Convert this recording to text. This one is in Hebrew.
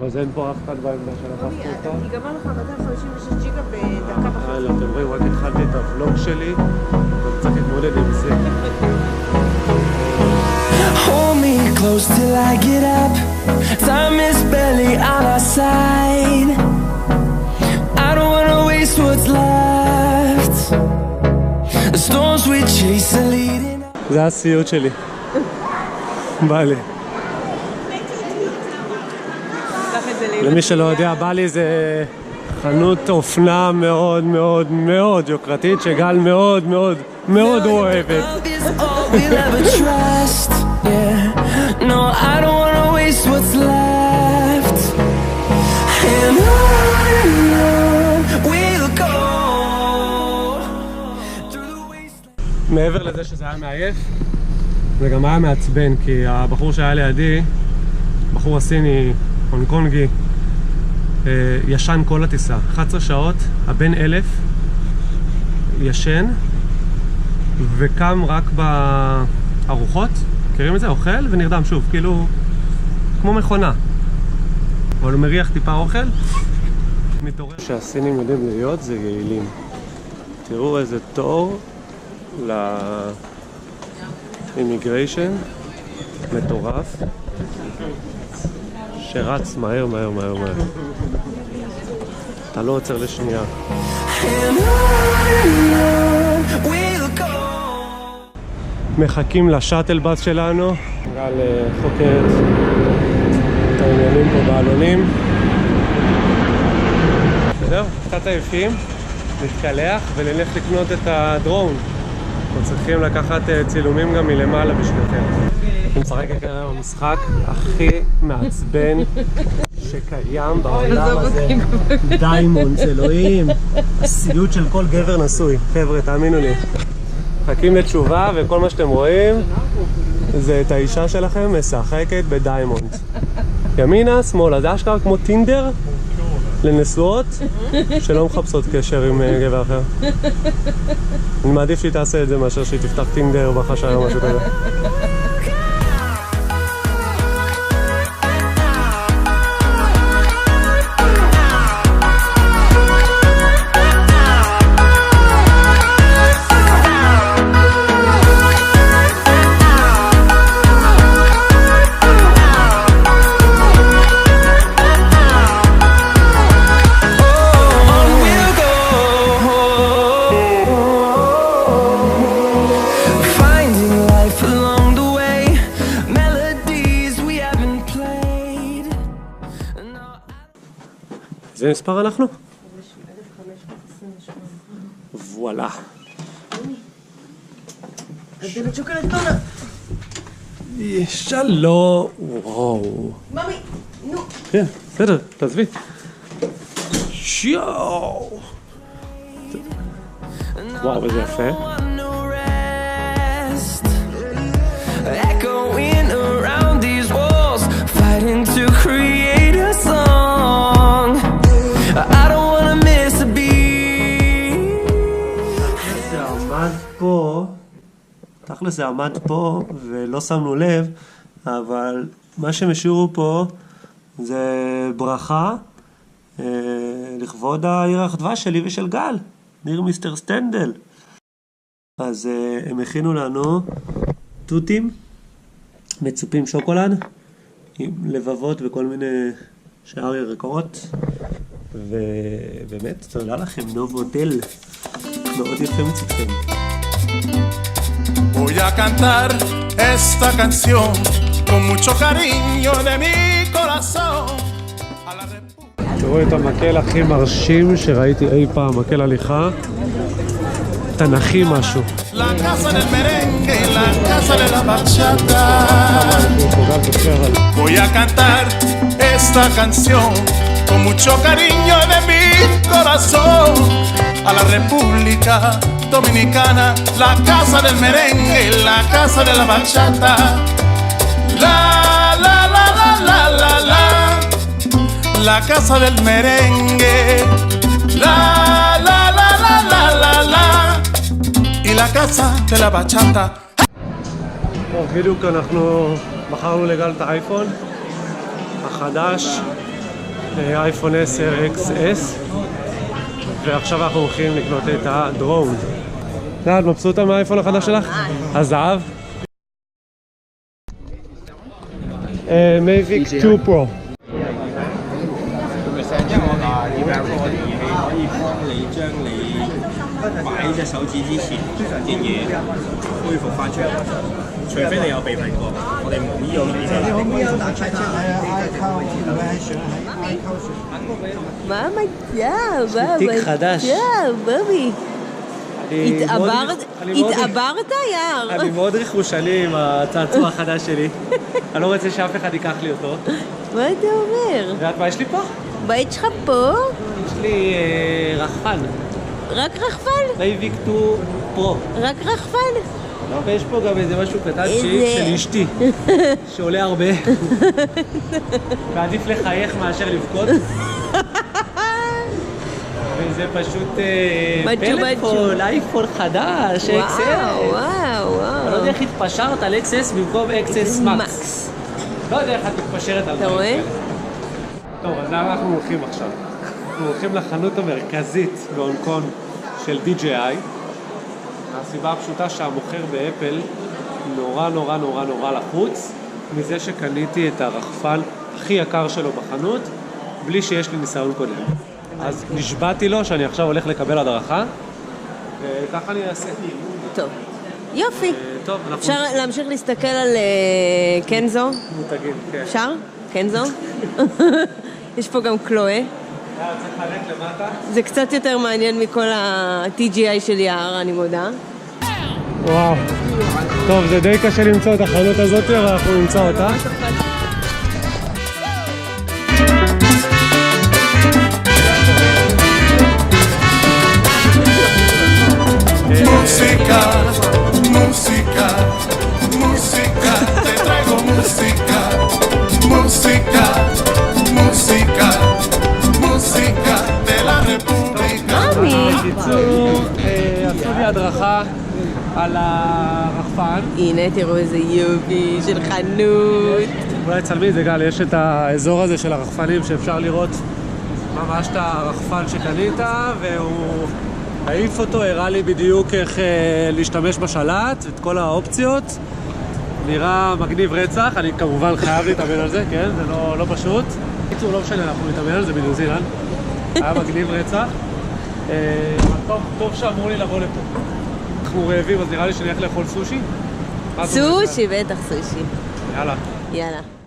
אבל זה אין פה אף אחד בעמדה של הפכת אותה. ייגמר לך 256 ג'יגה בדקה וחצי. אתם רואים, רק התחלתי את הוולוג שלי, ואני צריך להתמודד עם זה. Hold me close till I get up. Time is barely on our side. I don't wanna waste what's left. The storms we chase are leading. זה הסיוט שלי. בא לי. למי שלא יודע, בא לי זה חנות אופנה מאוד מאוד מאוד יוקרתית, שגל מאוד מאוד מאוד אוהבת. We'll ever trust, yeah. No, I don't wanna waste what's left. And on we'll go through the wasteland. מעבר לזה שזה היה מעייף, זה גם היה מעצבן, כי הבחור שהיה לידי, בחור הסיני, הונג קונגי, ישן כל הטיסה. 11 שעות, הבן 1000, ישן, וקם רק בארוחות, מכירים את זה? אוכל ונרדם שוב, כאילו כמו מכונה. אבל הוא מריח טיפה אוכל, מתעורר. שהסינים יודעים להיות זה יעילים. תראו איזה תור לאימיגריישן מטורף, שרץ מהר מהר מהר מהר. אתה לא עוצר לשנייה. מחכים לשאטל בס שלנו. גל חוקרת את העניינים פה בעלונים. זהו, קצת עייפים, נתקלח ולנלך לקנות את הדרון. אנחנו צריכים לקחת צילומים גם מלמעלה בשבילכם. אני משחק כרגע במשחק הכי מעצבן שקיים בעולם הזה. דיימונד, אלוהים. הסיוט של כל גבר נשוי. חבר'ה, תאמינו לי. מחכים לתשובה, וכל מה שאתם רואים זה את האישה שלכם משחקת בדיימונד. ימינה, שמאלה, זה אשכרה כמו טינדר לנשואות שלא מחפשות קשר עם גבר אחר. אני מעדיף שהיא תעשה את זה מאשר שהיא תפתח טינדר בחשאי או משהו כזה. זה מספר אנחנו? וואלה. אדלת שוקולד קטנה. שלום. וואו. ממי, נו. כן, בסדר, תעזבי. שיואו. וואו, איזה יפה. Echoing around these walls, fighting to create a song. I don't wanna miss a beat. זה עמד פה, תכל'ס זה עמד פה ולא שמנו לב, אבל מה שהם השאירו פה זה ברכה לכבוד העיר דבש שלי ושל גל, ניר מיסטר סטנדל. אז הם הכינו לנו תותים, מצופים שוקולד, עם לבבות וכל מיני שאר ירקות, ובאמת תודה לכם, נובודל, מאוד יפה מצדכם. Voy a cantar esta canción con mucho cariño de mi corazón a la República. תראו את המקל הכי מרשים שראיתי אי פעם, מקל הליכה תנכי משהו. La casa del merengue y la casa de la bachata. Voy a cantar esta canción con mucho cariño de mi corazón a la República Dominicana, la casa del merengue y la casa de la bachata. La la la la la la la, la casa del merengue. La la la la la la la, y la casa de la bachata. טוב, בדיוק אנחנו בחרנו לגל את האייפון החדש אייפון 10 XS, ועכשיו אנחנו הולכים לקנות את הדרון. את מבסוטה מהאייפון החדש שלך? הזהב? Mavic 2 Pro. 擺隻手指之前啲嘢恢復翻出嚟，除非你有備份過，我哋冇呢個技術。מאמא ג'אב, תיק חדש. בבי. התעברת, יאר. אני מאוד ריחושני עם הצעצוע החדש שלי. אני לא רוצה שאף אחד ייקח לי אותו. מה אתה אומר? ואת מה יש לי פה? בית שלך פה? יש לי רחפן. רק רחפן? Mavic 2 Pro. רק רחפן? ויש פה גם איזה משהו קטן של אשתי, שעולה הרבה. ועדיף לחייך מאשר לבכות. וזה פשוט פלאפון, אייפון חדש, XS. וואו. אני לא יודע איך התפשרת על XS במקום XS Max. לא יודע איך את מתפשרת על זה. אתה רואה? טוב, אז לאן אנחנו הולכים עכשיו? אנחנו הולכים לחנות המרכזית בהונג קונג של DJI. הסיבה הפשוטה שהמוכר באפל נורא לחוץ מזה שקניתי את הרחפן הכי יקר שלו בחנות בלי שיש לי ניסיון קודם. אז נשבעתי לו שאני עכשיו הולך לקבל הדרכה וככה אני אעשה. טוב. יופי. טוב, אנחנו... אפשר להמשיך להסתכל על קנזו? מותגים, כן. אפשר? קנזו? יש פה גם קלואה. צריך ללכת למטה. זה קצת יותר מעניין מכל ה-TGI של יער, אני מודה. וואו. טוב, זה די קשה למצוא את החנות הזאת, אבל אנחנו נמצא אותה. Música, música, música, te traigo música, música, música, música de la República. בקיצור, עשו לי הדרכה על הרחפן. הנה, תראו איזה יופי של חנות. אולי צלמי את זה גל, יש את האזור הזה של הרחפנים שאפשר לראות ממש את הרחפן שקנית, והוא העיף אותו, הראה לי בדיוק איך להשתמש בשלט, את כל האופציות. נראה מגניב רצח, אני כמובן חייב להתאמן על זה, כן? זה לא פשוט. קיצור, לא משנה, אנחנו נתאמן על זה בניו זילנד. היה מגניב רצח. טוב שאמרו לי לבוא לפה. אנחנו רעבים, אז נראה לי שאני הולך לאכול סושי. סושי, בטח סושי. יאללה. יאללה.